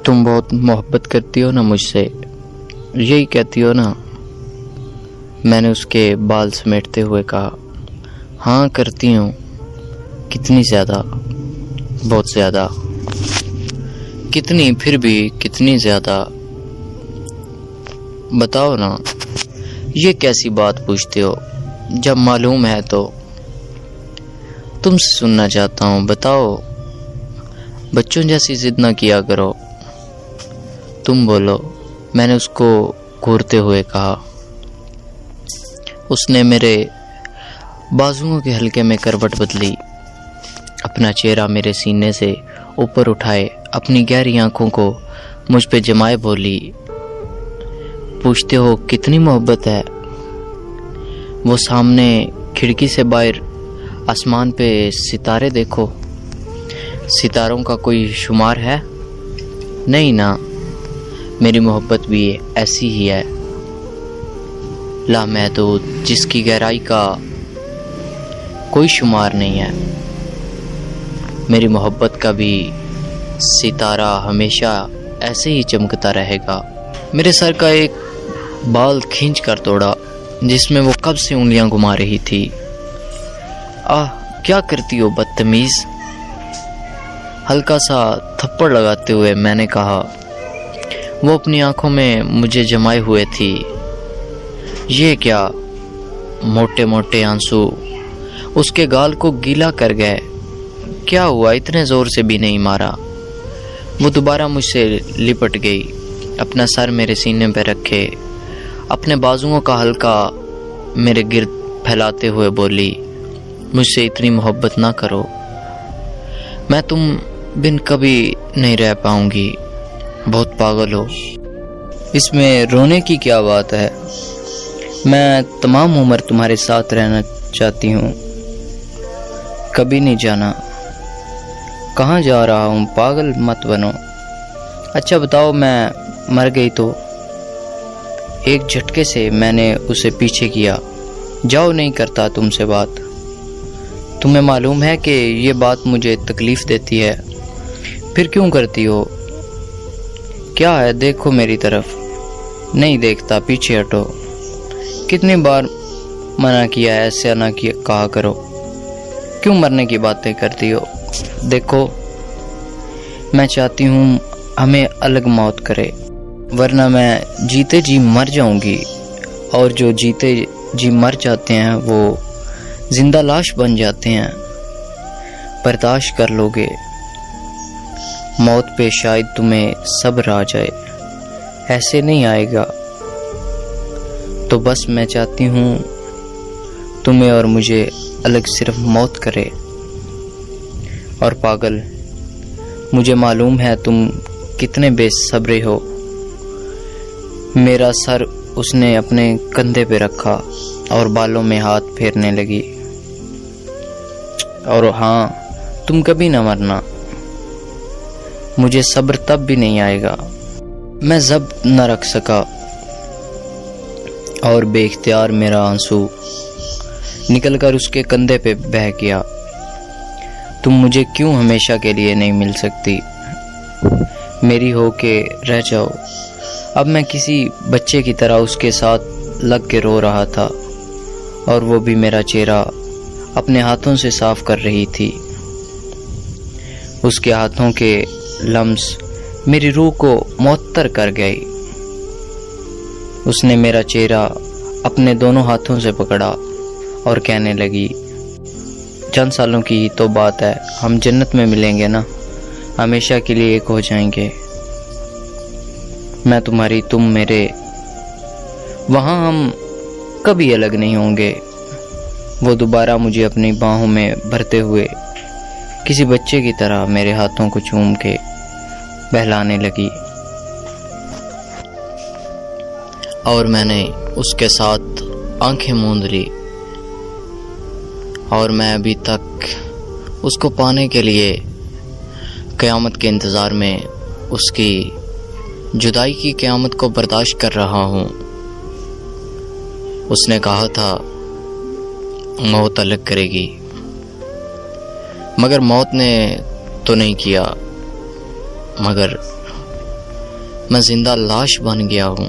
तुम बहुत मोहब्बत करती हो ना मुझसे, यही कहती हो ना। मैंने उसके बाल समेटते हुए कहा, हाँ करती हूँ। कितनी ज़्यादा? बहुत ज़्यादा। कितनी? फिर भी कितनी ज़्यादा? बताओ ना। ये कैसी बात पूछते हो जब मालूम है तो? तुमसे सुनना चाहता हूँ, बताओ। बच्चों जैसी जिद ना किया करो। तुम बोलो, मैंने उसको घूरते हुए कहा। उसने मेरे बाजुओं के हल्के में करवट बदली, अपना चेहरा मेरे सीने से ऊपर उठाए, अपनी गहरी आंखों को मुझ पे जमाए बोली, पूछते हो कितनी मोहब्बत है? वो सामने खिड़की से बाहर आसमान पे सितारे देखो। सितारों का कोई शुमार है? नहीं ना। मेरी मोहब्बत भी ऐसी ही है, लामहदूद, जिसकी गहराई का कोई शुमार नहीं है। मेरी मोहब्बत का भी सितारा हमेशा ऐसे ही चमकता रहेगा। मेरे सर का एक बाल खींच कर तोड़ा, जिसमें वो कब से उंगलियां घुमा रही थी। आह, क्या करती हो बदतमीज? हल्का सा थप्पड़ लगाते हुए मैंने कहा। वो अपनी आंखों में मुझे जमाए हुए थी। ये क्या? मोटे मोटे आंसू उसके गाल को गीला कर गए। क्या हुआ? इतने जोर से भी नहीं मारा। वो दोबारा मुझसे लिपट गई, अपना सर मेरे सीने पर रखे, अपने बाजुओं का हल्का मेरे गिर्द फैलाते हुए बोली, मुझसे इतनी मोहब्बत ना करो। मैं तुम बिन कभी नहीं रह पाऊंगी। बहुत पागल हो। इसमें रोने की क्या बात है? मैं तमाम उम्र तुम्हारे साथ रहना चाहती हूँ। कभी नहीं जाना। कहाँ जा रहा हूँ? पागल मत बनो। अच्छा बताओ, मैं मर गई तो? एक झटके से मैंने उसे पीछे किया। जाओ, नहीं करता तुमसे बात। तुम्हें मालूम है कि ये बात मुझे तकलीफ देती है, फिर क्यों करती हो? क्या है? देखो मेरी तरफ। नहीं देखता, पीछे हटो। कितनी बार मना किया है, ऐसे ना कहा करो। क्यों मरने की बातें करती हो? देखो, मैं चाहती हूँ हमें अलग मौत करे, वरना मैं जीते जी मर जाऊंगी। और जो जीते जी मर जाते हैं वो जिंदा लाश बन जाते हैं। बर्दाश्त कर लोगे? मौत पे शायद तुम्हें सब्र आ जाए, ऐसे नहीं आएगा। तो बस मैं चाहती हूँ तुम्हें और मुझे अलग सिर्फ मौत करे। और पागल, मुझे मालूम है तुम कितने बेसब्रे हो। मेरा सर उसने अपने कंधे पे रखा और बालों में हाथ फेरने लगी। और हाँ, तुम कभी न मरना। मुझे सब्र तब भी नहीं आएगा। मैं ज़ब्त न रख सका और बेख्तियार मेरा आंसू निकलकर उसके कंधे पे बह गया। तुम मुझे क्यों हमेशा के लिए नहीं मिल सकती? मेरी हो के रह जाओ। अब मैं किसी बच्चे की तरह उसके साथ लग के रो रहा था, और वो भी मेरा चेहरा अपने हाथों से साफ कर रही थी। उसके हाथों के लम्स मेरी रूह को मुअत्तर कर गई। उसने मेरा चेहरा अपने दोनों हाथों से पकड़ा और कहने लगी, चंद सालों की तो बात है, हम जन्नत में मिलेंगे ना, हमेशा के लिए एक हो जाएंगे। मैं तुम्हारी, तुम मेरे, वहाँ हम कभी अलग नहीं होंगे। वो दोबारा मुझे अपनी बाहों में भरते हुए किसी बच्चे की तरह मेरे हाथों को चूम के बहलाने लगी, और मैंने उसके साथ आंखें मूंद ली। और मैं अभी तक उसको पाने के लिए क़यामत के इंतज़ार में उसकी जुदाई की क़यामत को बर्दाश्त कर रहा हूँ। उसने कहा था मौत अलग करेगी, मगर मौत ने तो नहीं किया, मगर मैं जिंदा लाश बन गया हूँ।